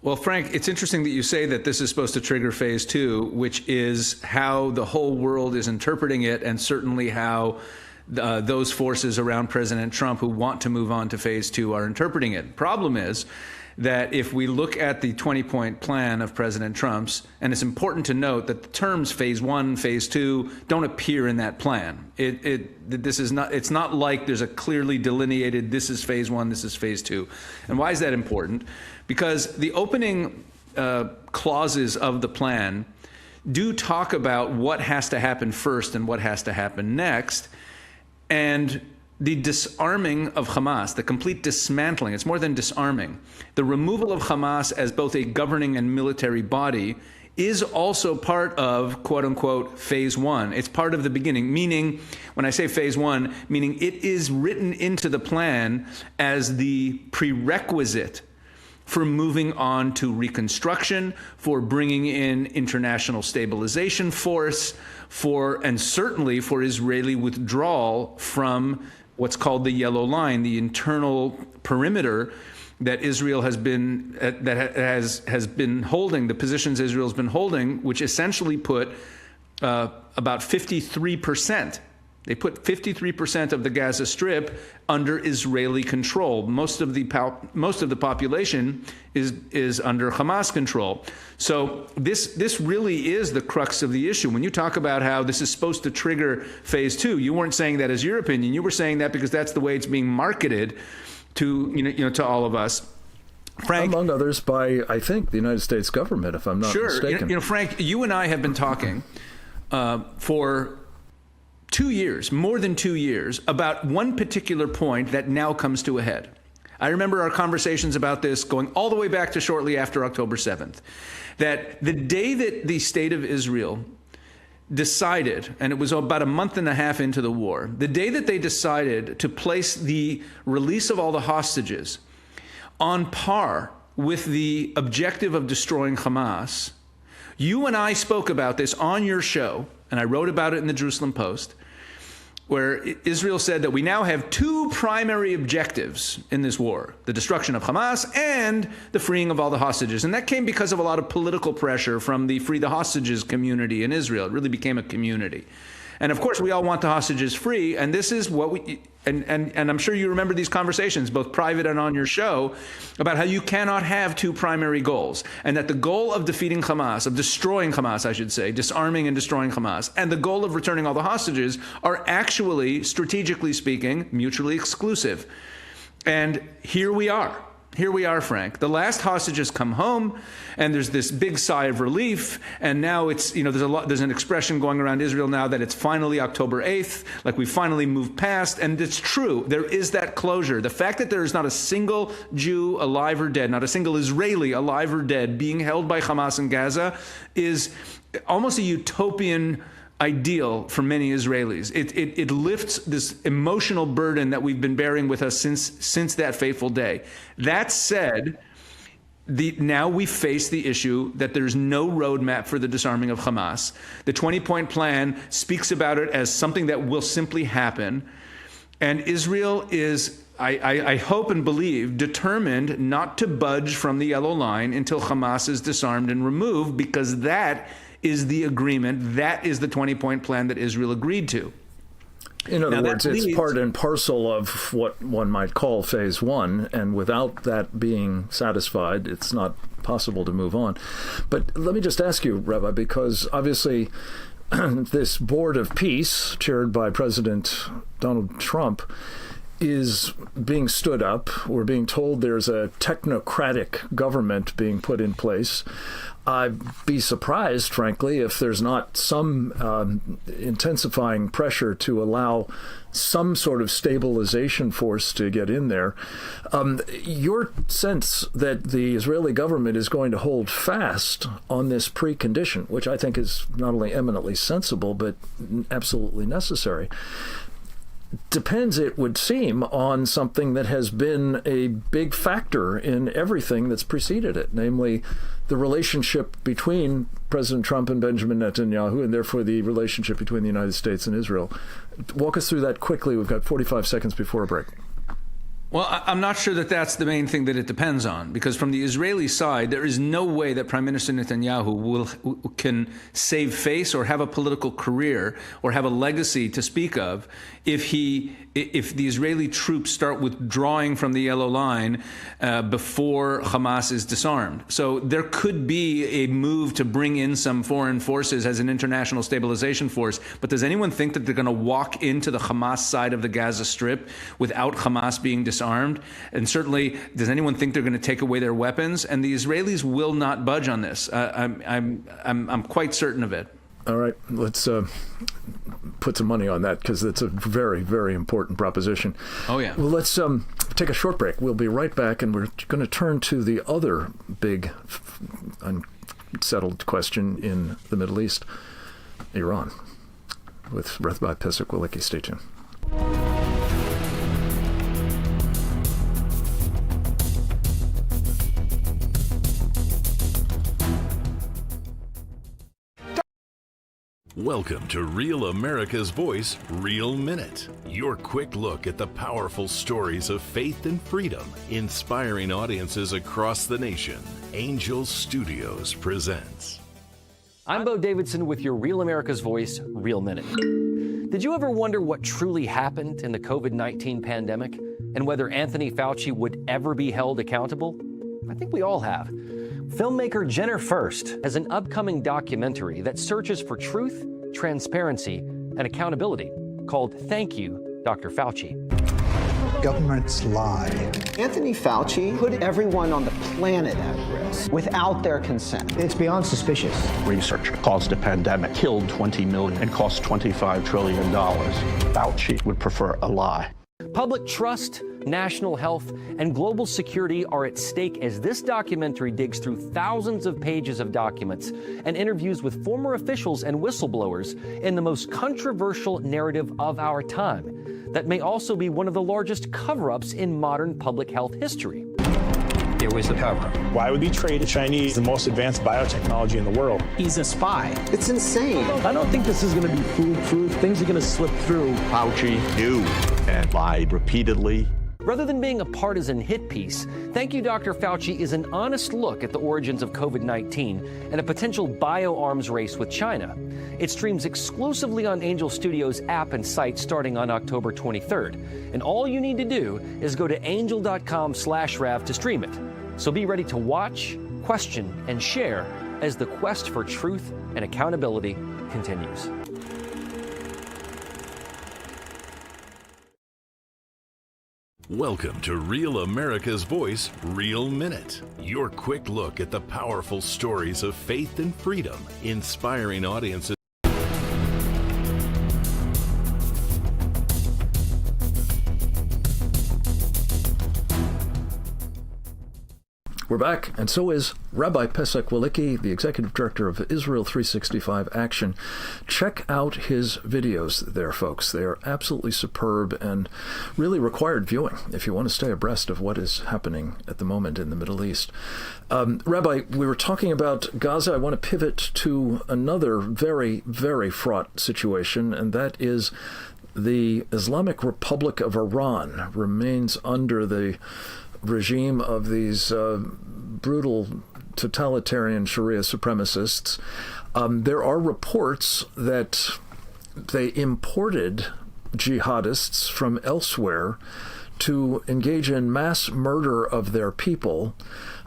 Well, Frank, it's interesting that you say that this is supposed to trigger phase 2, which is how the whole world is interpreting it, and certainly how those forces around President Trump who want to move on to phase 2 are interpreting it. Problem is that if we look at the 20-point plan of President Trump's, and it's important to note that the terms phase 1, phase 2 don't appear in that plan. It's not like there's a clearly delineated, this is phase 1, this is phase 2. And why is that important? Because the opening clauses of the plan do talk about what has to happen first and what has to happen next. And the disarming of Hamas, the complete dismantling, it's more than disarming. The removal of Hamas as both a governing and military body is also part of, quote unquote, phase 1. It's part of the beginning, meaning, when I say phase 1, meaning it is written into the plan as the prerequisite for moving on to reconstruction, for bringing in international stabilization force, and certainly for Israeli withdrawal from what's called the yellow line, the internal perimeter that Israel has been has been holding, the positions Israel's been holding, which essentially put about 53%. They put 53% of the Gaza Strip under Israeli control. Most of the population is under Hamas control. So this really is the crux of the issue. When you talk about how this is supposed to trigger phase 2, you weren't saying that as your opinion. You were saying that because that's the way it's being marketed to to all of us. Frank, among others, by I think the United States government, if I'm not mistaken. Frank, you and I have been talking for 2 years, more than 2 years, about one particular point that now comes to a head. I remember our conversations about this going all the way back to shortly after October 7th, that the day that the state of Israel decided, and it was about a month and a half into the war, the day that they decided to place the release of all the hostages on par with the objective of destroying Hamas, you and I spoke about this on your show, and I wrote about it in the Jerusalem Post, where Israel said that we now have two primary objectives in this war, the destruction of Hamas and the freeing of all the hostages. And that came because of a lot of political pressure from the Free the Hostages community in Israel. It really became a community. And of course, we all want the hostages free, and this is what we, and I'm sure you remember these conversations, both private and on your show, about how you cannot have two primary goals, and that the goal of defeating Hamas, of destroying Hamas, I should say, disarming and destroying Hamas, and the goal of returning all the hostages are actually, strategically speaking, mutually exclusive. And here we are. here we are, Frank. The last hostages come home, and there's this big sigh of relief. And now it's, there's an expression going around Israel now that it's finally October 8th, like we finally moved past. And it's true. There is that closure. The fact that there is not a single Jew alive or dead, not a single Israeli alive or dead being held by Hamas in Gaza is almost a utopian ideal for many Israelis. It lifts this emotional burden that we've been bearing with us since that fateful day. That said, now we face the issue that there's no roadmap for the disarming of Hamas. The 20-point plan speaks about it as something that will simply happen. And Israel is, I hope and believe, determined not to budge from the yellow line until Hamas is disarmed and removed, because that is the agreement. That is the 20-point plan that Israel agreed to. In other words, it's part and parcel of what one might call phase one, and without that being satisfied, it's not possible to move on. But let me just ask you, Rabbi, because obviously this board of peace, chaired by President Donald Trump, is being stood up. We're being told there's a technocratic government being put in place. I'd be surprised, frankly, if there's not some intensifying pressure to allow some sort of stabilization force to get in there. Your sense that the Israeli government is going to hold fast on this precondition, which I think is not only eminently sensible, but absolutely necessary, depends, it would seem, on something that has been a big factor in everything that's preceded it, namely the relationship between President Trump and Benjamin Netanyahu, and therefore the relationship between the United States and Israel. Walk us through that quickly. We've got 45 seconds before a break. Well, I'm not sure that that's the main thing that it depends on, because from the Israeli side, there is no way that Prime Minister Netanyahu can save face or have a political career or have a legacy to speak of if the Israeli troops start withdrawing from the yellow line before Hamas is disarmed. So there could be a move to bring in some foreign forces as an international stabilization force. But does anyone think that they're going to walk into the Hamas side of the Gaza Strip without Hamas being disarmed? And certainly, does anyone think they're going to take away their weapons? And the Israelis will not budge on this. I'm quite certain of it. All right, let's put some money on that, because it's a very, very important proposition. Oh, yeah. Well, let's take a short break. We'll be right back, and we're going to turn to the other big unsettled question in the Middle East, Iran, with Rabbi Pesach Wilicki. Stay tuned. Welcome to Real America's Voice, Real Minute. Your quick look at the powerful stories of faith and freedom, inspiring audiences across the nation. Angel Studios presents. I'm Bo Davidson with your Real America's Voice, Real Minute. Did you ever wonder what truly happened in the COVID-19 pandemic and whether Anthony Fauci would ever be held accountable? I think we all have. Filmmaker Jenner First has an upcoming documentary that searches for truth, transparency, and accountability called Thank You, Dr. Fauci. Governments lie. Anthony Fauci put everyone on the planet at risk without their consent. It's beyond suspicious. Research caused a pandemic, killed 20 million, and cost $25 trillion. Fauci would prefer a lie. Public trust, national health, and global security are at stake as this documentary digs through thousands of pages of documents and interviews with former officials and whistleblowers in the most controversial narrative of our time that may also be one of the largest cover-ups in modern public health history. There was a cover-up. Why would we trade the Chinese the most advanced biotechnology in the world? He's a spy. It's insane. I don't think this is going to be foolproof. Things are going to slip through. Fauci knew and lied repeatedly. Rather than being a partisan hit piece, Thank You, Dr. Fauci is an honest look at the origins of COVID-19 and a potential bioarms race with China. It streams exclusively on Angel Studios app and site starting on October 23rd. And all you need to do is go to angel.com/Rav to stream it. So be ready to watch, question, and share as the quest for truth and accountability continues. Welcome to Real America's Voice, Real Minute. Your quick look at the powerful stories of faith and freedom, inspiring audiences. We're back, and so is Rabbi Pesach Walicki, the Executive Director of Israel 365 Action. Check out his videos there, folks. They are absolutely superb and really required viewing if you want to stay abreast of what is happening at the moment in the Middle East. Rabbi, we were talking about Gaza. I want to pivot to another very, very fraught situation, and that is the Islamic Republic of Iran remains under the regime of these brutal totalitarian Sharia supremacists. There are reports that they imported jihadists from elsewhere to engage in mass murder of their people.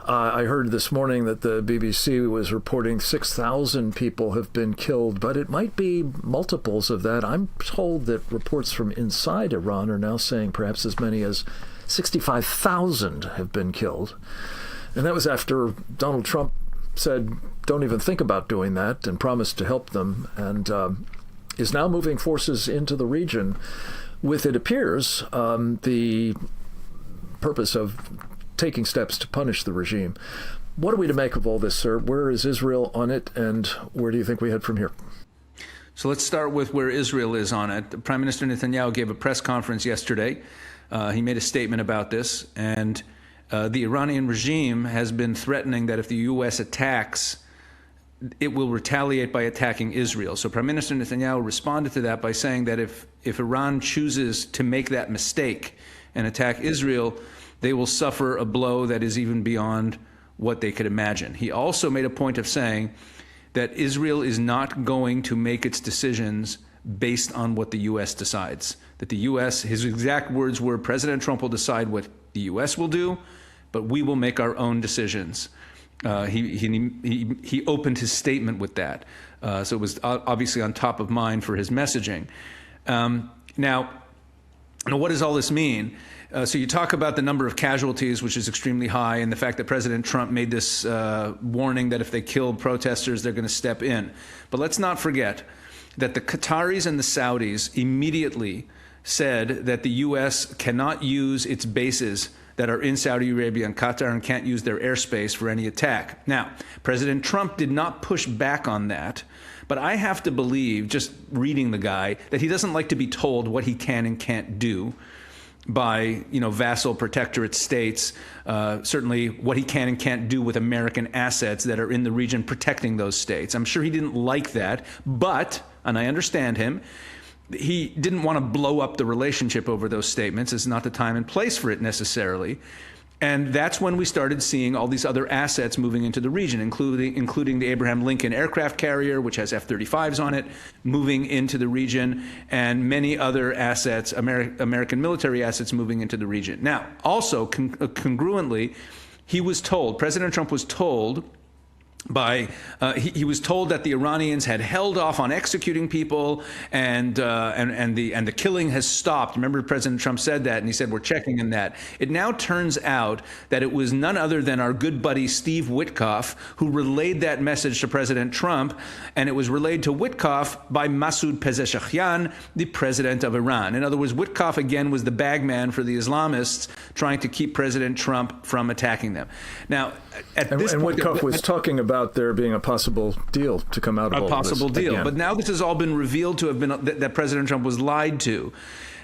I heard this morning that the BBC was reporting 6,000 people have been killed, but it might be multiples of that. I'm told that reports from inside Iran are now saying perhaps as many as 65,000 have been killed. And that was after Donald Trump said, don't even think about doing that, and promised to help them, and is now moving forces into the region with, it appears, the purpose of taking steps to punish the regime. What are we to make of all this, sir? Where is Israel on it, and where do you think we head from here? So let's start with where Israel is on it. Prime Minister Netanyahu gave a press conference yesterday. He made a statement about this, and the Iranian regime has been threatening that if the U.S. attacks, it will retaliate by attacking Israel. So Prime Minister Netanyahu responded to that by saying that if Iran chooses to make that mistake and attack Israel, they will suffer a blow that is even beyond what they could imagine. He also made a point of saying that Israel is not going to make its decisions based on what the U.S. decides. That the U.S., his exact words were, President Trump will decide what the U.S. will do, but we will make our own decisions. He opened his statement with that. So it was obviously on top of mind for his messaging. Now, what does all this mean? So you talk about the number of casualties, which is extremely high, and the fact that President Trump made this warning that if they kill protesters, they're going to step in. But let's not forget that the Qataris and the Saudis immediately said that the U.S. cannot use its bases that are in Saudi Arabia and Qatar and can't use their airspace for any attack. Now, President Trump did not push back on that, but I have to believe, just reading the guy, that he doesn't like to be told what he can and can't do by, vassal protectorate states, certainly what he can and can't do with American assets that are in the region protecting those states. I'm sure he didn't like that, but, and I understand him, he didn't want to blow up the relationship over those statements. It's not the time and place for it necessarily. And that's when we started seeing all these other assets moving into the region, including the Abraham Lincoln aircraft carrier, which has F-35s on it, moving into the region, and many other assets, American military assets moving into the region. Now, also congruently, President Trump was told he was told that the Iranians had held off on executing people, and the killing has stopped. Remember, President Trump said that, and he said, we're checking in that. It now turns out that it was none other than our good buddy Steve Witkoff who relayed that message to President Trump, and it was relayed to Witkoff by Masoud Pezeshkian, the president of Iran. In other words, Witkoff again was the bagman for the Islamists trying to keep President Trump from attacking them. Now, at this point, Witkoff was talking about there being a possible deal to come out of all this. A possible deal. Again. But now this has all been revealed to have been that President Trump was lied to.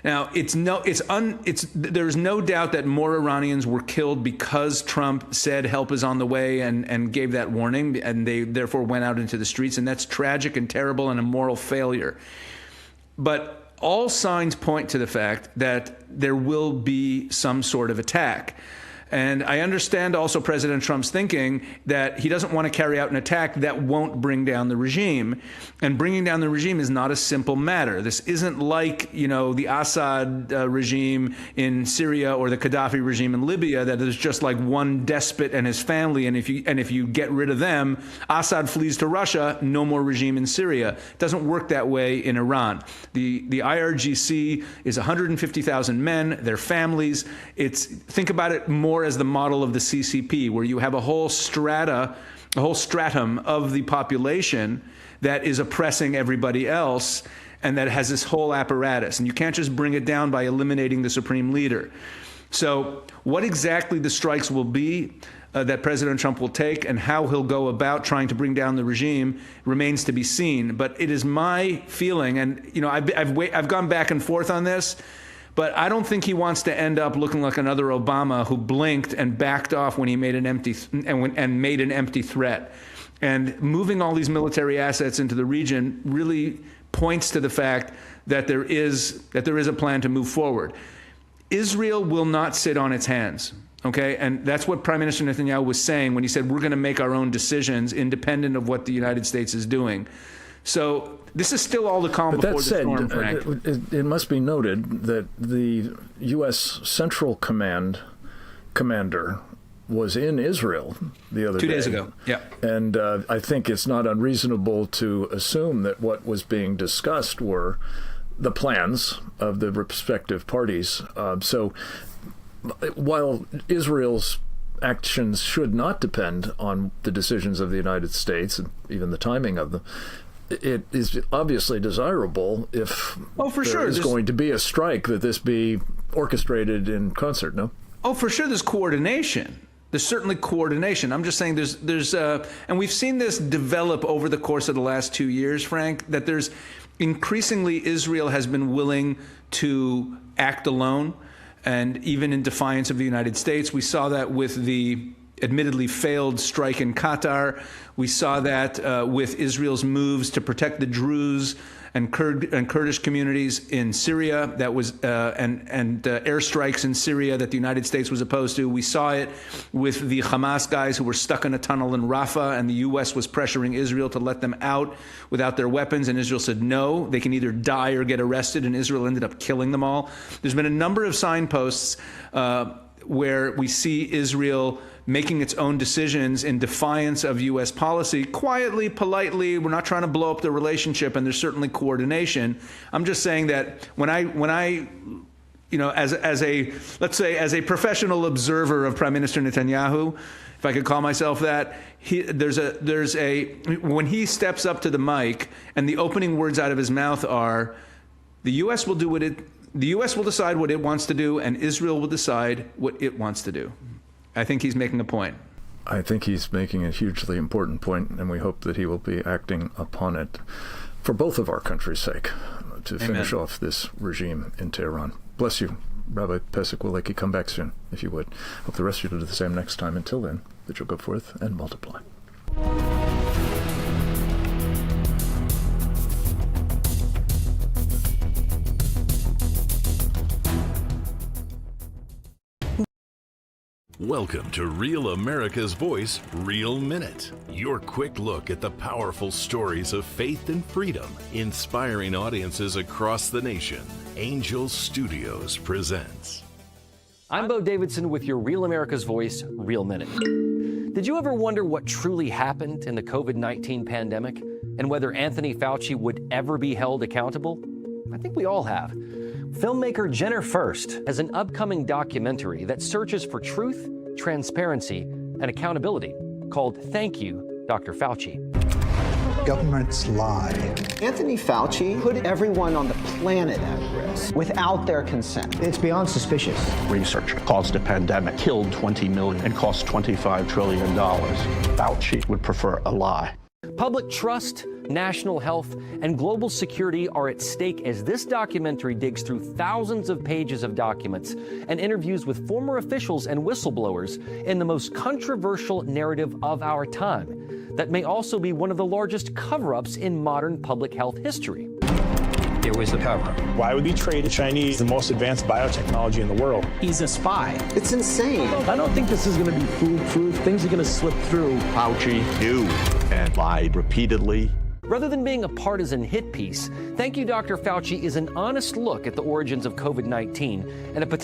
Now, there's no doubt that more Iranians were killed because Trump said help is on the way and gave that warning, and they therefore went out into the streets, and that's tragic and terrible and a moral failure. But all signs point to the fact that there will be some sort of attack. And I understand also President Trump's thinking that he doesn't want to carry out an attack that won't bring down the regime. And bringing down the regime is not a simple matter. This isn't like, the Assad regime in Syria or the Gaddafi regime in Libya, that is just like one despot and his family. And if you get rid of them, Assad flees to Russia, no more regime in Syria. It doesn't work that way in Iran. The IRGC is 150,000 men, their families. Think about it more as the model of the CCP, where you have a whole stratum of the population that is oppressing everybody else, and that has this whole apparatus. And you can't just bring it down by eliminating the supreme leader. So what exactly the strikes will be that President Trump will take and how he'll go about trying to bring down the regime remains to be seen. But it is my feeling, and I've gone back and forth on this, but I don't think he wants to end up looking like another Obama who blinked and backed off when he made an empty threat. And moving all these military assets into the region really points to the fact that there is a plan to move forward. Israel will not sit on its hands. Okay, and that's what Prime Minister Netanyahu was saying when he said we're going to make our own decisions independent of what the United States is doing. So this is still all the calm before the storm, Frank. It must be noted that the U.S. Central commander was in Israel the other day. 2 days ago, yeah. And I think it's not unreasonable to assume that what was being discussed were the plans of the respective parties. So while Israel's actions should not depend on the decisions of the United States, and even the timing of them, it is obviously desirable if there is going to be a strike that this be orchestrated in concert, no? Oh, for sure there's coordination. There's certainly coordination. I'm just saying there's and we've seen this develop over the course of the last 2 years, Frank, that there's increasingly Israel has been willing to act alone. And even in defiance of the United States. We saw that with the admittedly failed strike in Qatar. We saw that with Israel's moves to protect the Druze and Kurdish communities in Syria, that was and airstrikes in Syria that the United States was opposed to. We saw it with the Hamas guys who were stuck in a tunnel in Rafah, and the U.S. was pressuring Israel to let them out without their weapons, and Israel said no, they can either die or get arrested, and Israel ended up killing them all. There's been a number of signposts where we see Israel making its own decisions in defiance of U.S. policy, quietly, politely. We're not trying to blow up the relationship, and there's certainly coordination. I'm just saying that when I as a professional observer of Prime Minister Netanyahu, if I could call myself that, when he steps up to the mic and the opening words out of his mouth are, the U.S. will decide what it wants to do, and Israel will decide what it wants to do. I think he's making a point. I think he's making a hugely important point, and we hope that he will be acting upon it for both of our countries' sake to finish off this regime in Tehran. Bless you, Rabbi Pesach Wilecki. Come back soon, if you would. Hope the rest of you do the same next time. Until then, that you'll go forth and multiply. Welcome to Real America's Voice, Real Minute. Your quick look at the powerful stories of faith and freedom, inspiring audiences across the nation. Angel Studios presents. I'm Bo Davidson with your Real America's Voice, Real Minute. Did you ever wonder what truly happened in the COVID-19 pandemic and whether Anthony Fauci would ever be held accountable? I think we all have. Filmmaker Jenner First has an upcoming documentary that searches for truth, transparency, and accountability called Thank You, Dr. Fauci. Governments lie. Anthony Fauci put everyone on the planet at risk without their consent. It's beyond suspicious. Research caused a pandemic, killed 20 million, and cost $25 trillion. Fauci would prefer a lie. Public trust, national health, and global security are at stake as this documentary digs through thousands of pages of documents and interviews with former officials and whistleblowers in the most controversial narrative of our time that may also be one of the largest cover-ups in modern public health history. It was a cover-up. Why would he trade the Chinese the most advanced biotechnology in the world? He's a spy. It's insane. I don't think this is going to be foolproof. Things are going to slip through. Fauci knew and lied repeatedly. Rather than being a partisan hit piece, Thank You, Dr. Fauci is an honest look at the origins of COVID-19 and a potential